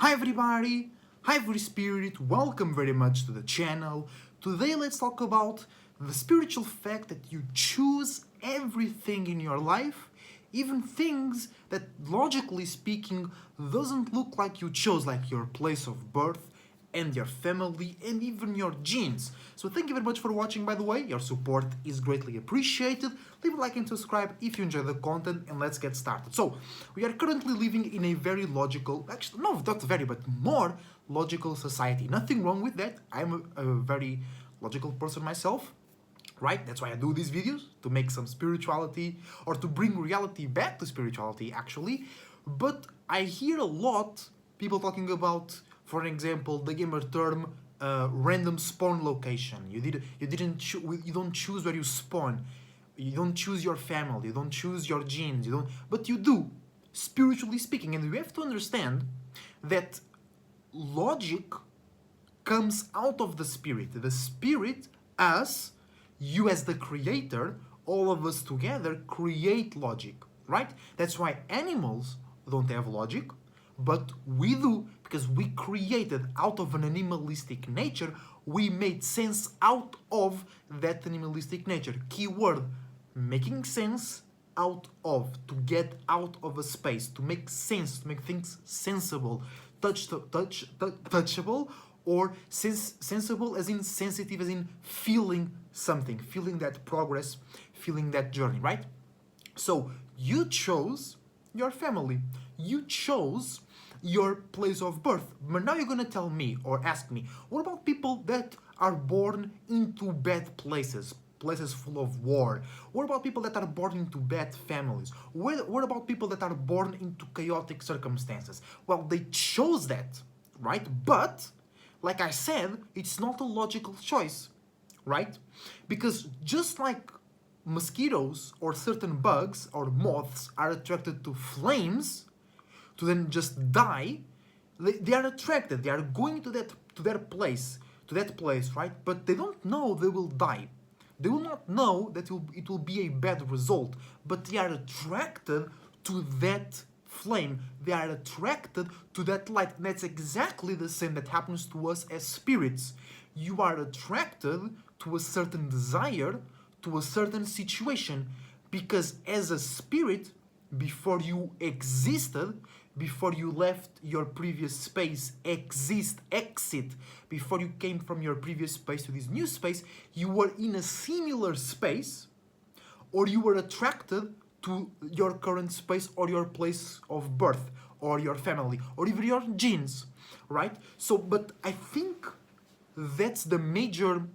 Hi everybody, hi free spirit, welcome very much to the channel. Today let's talk about the spiritual fact that you choose everything in your life, even things that logically speaking doesn't look like you chose, like your place of birth and your family and even your genes. So thank you very much for watching, by the way. Your support is greatly appreciated. Leave a like and subscribe if you enjoy the content, and let's get started. So we are currently living in a very logical, actually no, not very, but more logical society. Nothing wrong with that. I'm a very logical person myself, right? That's why I do these videos, to make some spirituality or to bring reality back to spirituality actually. But I hear a lot people talking about, for example, the gamer term random spawn location. You don't choose where you spawn. You don't choose your family, you don't choose your genes, but you do, spiritually speaking. And we have to understand that logic comes out of the spirit. The spirit, us, you as the creator, all of us together create logic, right? That's why animals don't have logic, but we do, because we created out of an animalistic nature. We made sense out of that animalistic nature. Keyword, making sense out of, to get out of a space, to make sense, to make things sensible, touchable, or sensible as in sensitive, as in feeling something, feeling that progress, feeling that journey, right? So you chose your family, you chose your place of birth. But now you're gonna tell me or ask me, what about people that are born into bad places? Places full of war? What about people that are born into bad families? What about people that are born into chaotic circumstances? Well, they chose that, right? But, like I said, it's not a logical choice, right? Because just like mosquitoes or certain bugs or moths are attracted to flames to then just die, they are attracted, they are going to that place, right? But they don't know they will die. They will not know that it will be a bad result, but they are attracted to that flame. They are attracted to that light. And that's exactly the same that happens to us as spirits. You are attracted to a certain desire, to a certain situation, because as a spirit, before you existed, before you left your previous space, exit, before you came from your previous space to this new space, you were in a similar space, or you were attracted to your current space or your place of birth or your family or even your genes, right? So, but I think that's the major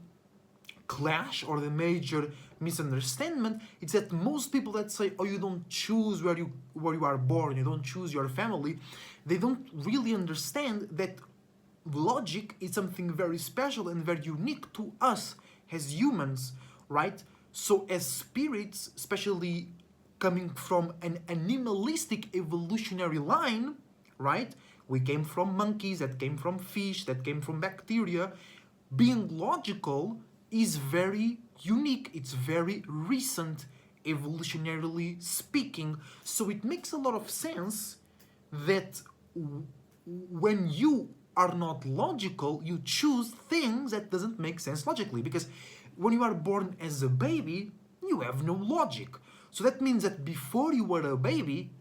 clash or the major misunderstanding. It's that most people that say, oh, you don't choose where you are born, you don't choose your family, they don't really understand that logic is something very special and very unique to us as humans, right? So as spirits, especially coming from an animalistic evolutionary line, right? We came from monkeys, that came from fish, that came from bacteria. Being logical is very unique, it's very recent, evolutionarily speaking. So it makes a lot of sense that when you are not logical, you choose things that doesn't make sense logically. Because when you are born as a baby, you have no logic. So that means that before you were a baby,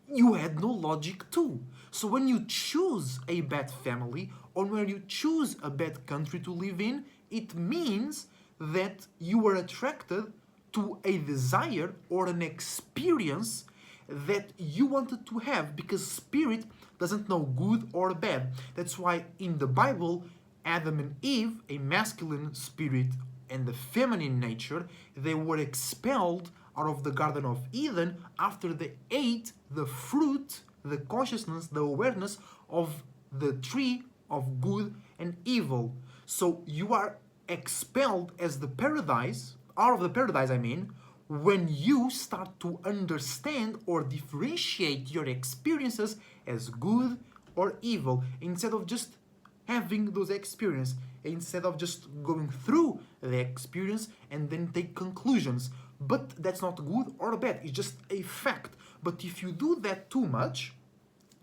you had no logic too. So when you choose a bad family or when you choose a bad country to live in, it means that you were attracted to a desire or an experience that you wanted to have, because spirit doesn't know good or bad. That's why in the Bible, Adam and Eve, a masculine spirit and the feminine nature, they were expelled out of the Garden of Eden after they ate the fruit, the consciousness, the awareness of the tree of good and evil. So you are expelled as the paradise, out of the paradise I mean, when you start to understand or differentiate your experiences as good or evil, instead of just having those experiences, instead of just going through the experience and then take conclusions. But that's not good or bad, it's just a fact. But if you do that too much,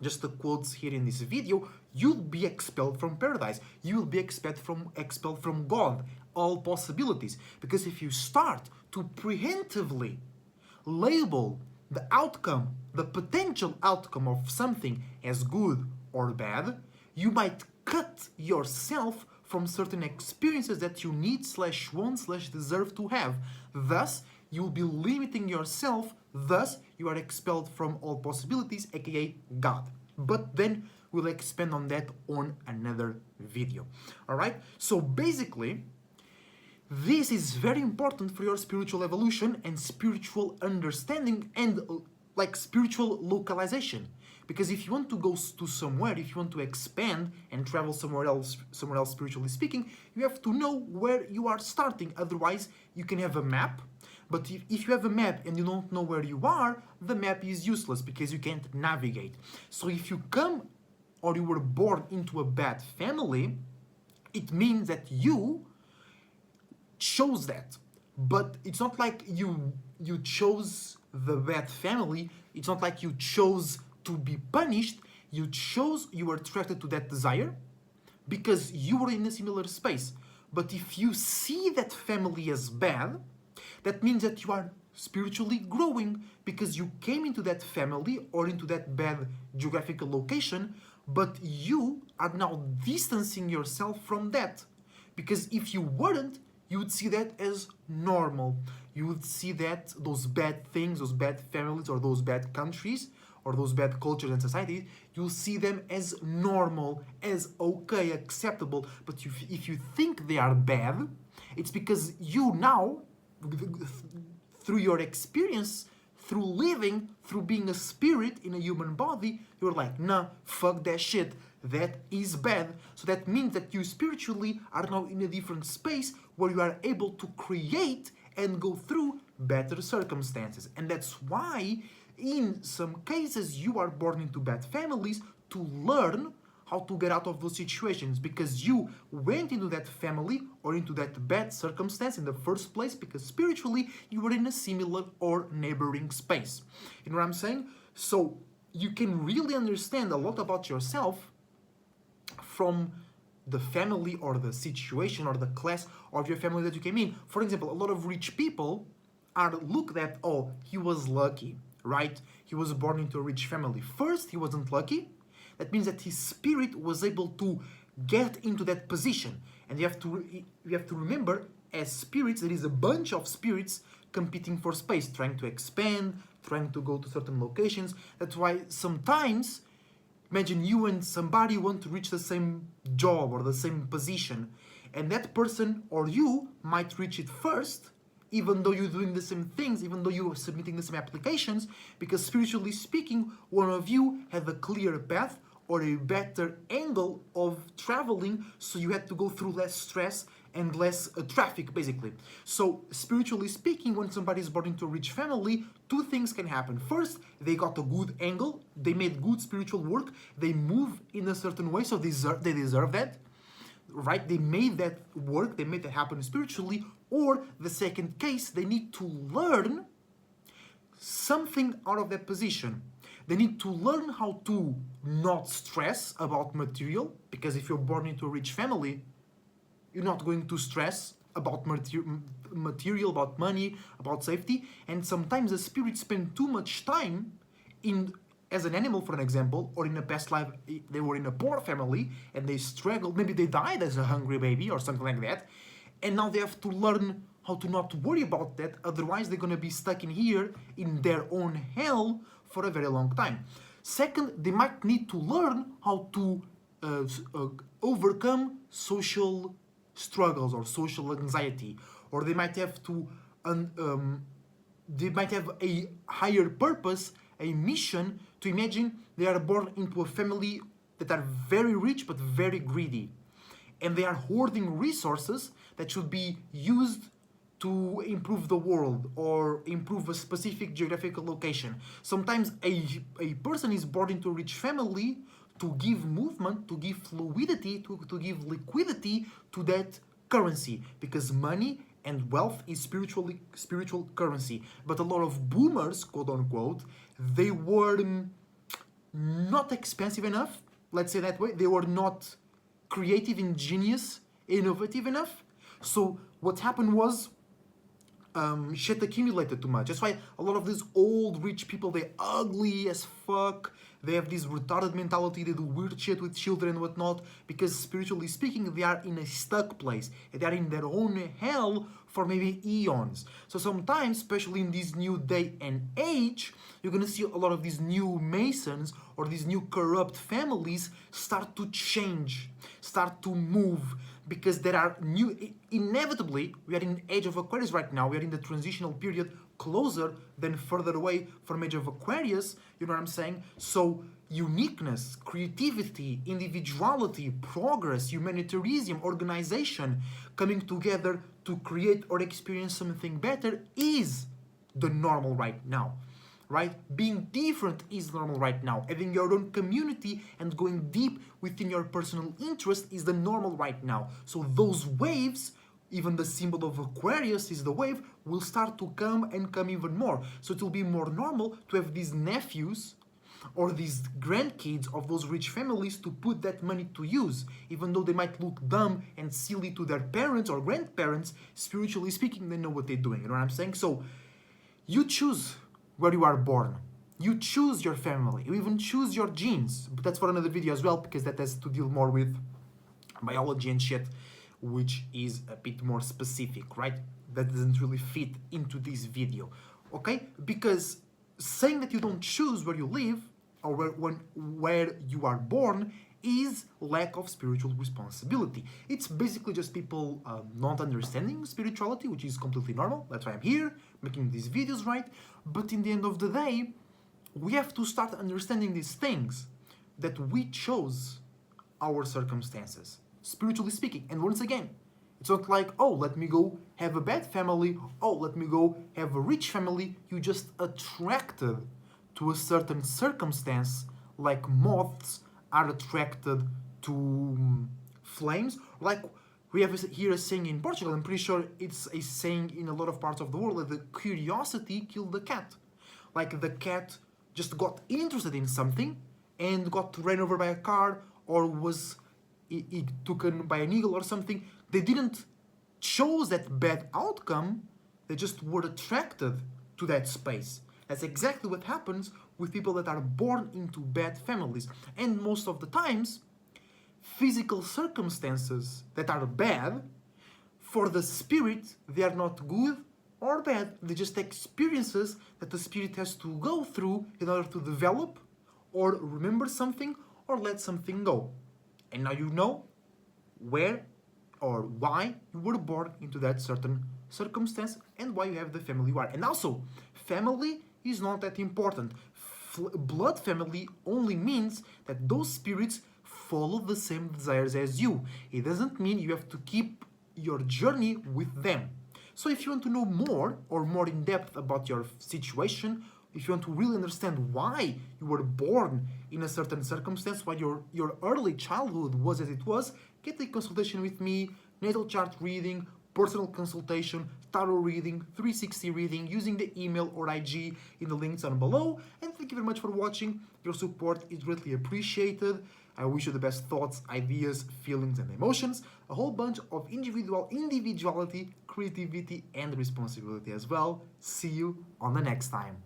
just the quotes here in this video, you'll be expelled from paradise. You will be expelled from God, all possibilities. Because if you start to preemptively label the outcome, the potential outcome of something as good or bad, you might cut yourself from certain experiences that you need / want / deserve to have. Thus, you'll be limiting yourself. Thus, you are expelled from all possibilities, aka God. But then we'll expand on that on another video. Alright? So basically, this is very important for your spiritual evolution and spiritual understanding and like spiritual localization. Because if you want to go to somewhere, if you want to expand and travel somewhere else spiritually speaking, you have to know where you are starting. Otherwise, you can have a map, but if you have a map and you don't know where you are, the map is useless because you can't navigate. So if you come or you were born into a bad family, it means that you chose that. But it's not like you chose the bad family. It's not like you chose to be punished. You were attracted to that desire because you were in a similar space. But if you see that family as bad, that means that you are spiritually growing because you came into that family or into that bad geographical location, but you are now distancing yourself from that. Because if you weren't, you would see that as normal. You would see that those bad things, those bad families, or those bad countries, or those bad cultures and societies, you'll see them as normal, as okay, acceptable. But if you think they are bad, it's because you now, through your experience, through living, through being a spirit in a human body, you're like, nah, fuck that shit. That is bad. So that means that you spiritually are now in a different space where you are able to create and go through better circumstances. And that's why in some cases you are born into bad families to learn how to get out of those situations, because you went into that family or into that bad circumstance in the first place because spiritually you were in a similar or neighboring space. You know what I'm saying? So you can really understand a lot about yourself from the family or the situation or the class of your family that you came in. For example, a lot of rich people are looked at, oh, he was lucky, right? He was born into a rich family. First, he wasn't lucky. That means that his spirit was able to get into that position. And you have to remember, as spirits, there is a bunch of spirits competing for space, trying to expand, trying to go to certain locations. That's why sometimes, imagine you and somebody want to reach the same job or the same position, and that person or you might reach it first, even though you're doing the same things, even though you're submitting the same applications, because spiritually speaking, one of you had a clear path or a better angle of traveling, so you had to go through less stress and less traffic, basically. So spiritually speaking, when somebody is born into a rich family, two things can happen. First, they got a good angle, they made good spiritual work, they move in a certain way, so they deserve that, right? They made that work, they made that happen spiritually. Or the second case, they need to learn something out of that position. They need to learn how to not stress about material, because if you're born into a rich family, you're not going to stress about material, about money, about safety. And sometimes the spirits spend too much time as an animal, for an example, or in a past life, they were in a poor family and they struggled. Maybe they died as a hungry baby or something like that. And now they have to learn how to not worry about that. Otherwise, they're going to be stuck in here in their own hell for a very long time. Second, they might need to learn how to overcome social struggles or social anxiety, or they might have to they might have a higher purpose, a mission. To imagine they are born into a family that are very rich but very greedy, and they are hoarding resources that should be used to improve the world or improve a specific geographical location. Sometimes a person is born into a rich family to give movement, to give fluidity, to give liquidity to that currency, because money and wealth is spiritual currency. But a lot of boomers, quote unquote, they were not expensive enough, let's say that way. They were not creative, ingenious, innovative enough. So what happened was shit accumulated too much. That's why a lot of these old rich people, they're ugly as fuck. They have this retarded mentality. They do weird shit with children and whatnot, because spiritually speaking, they are in a stuck place. They are in their own hell for maybe eons. So sometimes, especially in this new day and age, you're gonna see a lot of these new Masons or these new corrupt families start to change, start to move, because there are new, inevitably, we are in the age of Aquarius right now. We are in the transitional period, closer than further away from age of Aquarius. You know what I'm saying? So uniqueness, creativity, individuality, progress, humanitarianism, organization, coming together to create or experience something better is the normal right now. Right? Being different is normal right now. Having your own community and going deep within your personal interest is the normal right now. So those waves, even the symbol of Aquarius is the wave, will start to come and come even more. So it will be more normal to have these nephews or these grandkids of those rich families to put that money to use. Even though they might look dumb and silly to their parents or grandparents, spiritually speaking, they know what they're doing. You know what I'm saying? So you choose where you are born. You choose your family. You even choose your genes. But that's for another video as well, because that has to deal more with biology and shit, which is a bit more specific, right? That doesn't really fit into this video, okay? Because saying that you don't choose where you live or where you are born is lack of spiritual responsibility. It's basically just people not understanding spirituality, which is completely normal. That's why I'm here making these videos, right? But in the end of the day, we have to start understanding these things, that we chose our circumstances, spiritually speaking. And once again, it's not like, oh, let me go have a bad family, oh, let me go have a rich family. You just attracted to a certain circumstance, like moths are attracted to flames. Like we have here a saying in Portugal, I'm pretty sure it's a saying in a lot of parts of the world, that the curiosity killed the cat. Like the cat just got interested in something and got ran over by a car, or was taken by an eagle or something. They didn't choose that bad outcome, they just were attracted to that space. That's exactly what happens with people that are born into bad families. And most of the times, physical circumstances that are bad, for the spirit, they are not good or bad. They're just experiences that the spirit has to go through in order to develop or remember something or let something go. And now you know where or why you were born into that certain circumstance and why you have the family you are. And also, family is not that important. Blood family only means that those spirits follow the same desires as you. It doesn't mean you have to keep your journey with them. So if you want to know more or more in depth about your situation, if you want to really understand why you were born in a certain circumstance, why your early childhood was as it was, get a consultation with me, natal chart reading, personal consultation, tarot reading, 360 reading, using the email or IG in the links down below. And thank you very much for watching. Your support is greatly appreciated. I wish you the best thoughts, ideas, feelings, and emotions. A whole bunch of individuality, creativity, and responsibility as well. See you on the next time.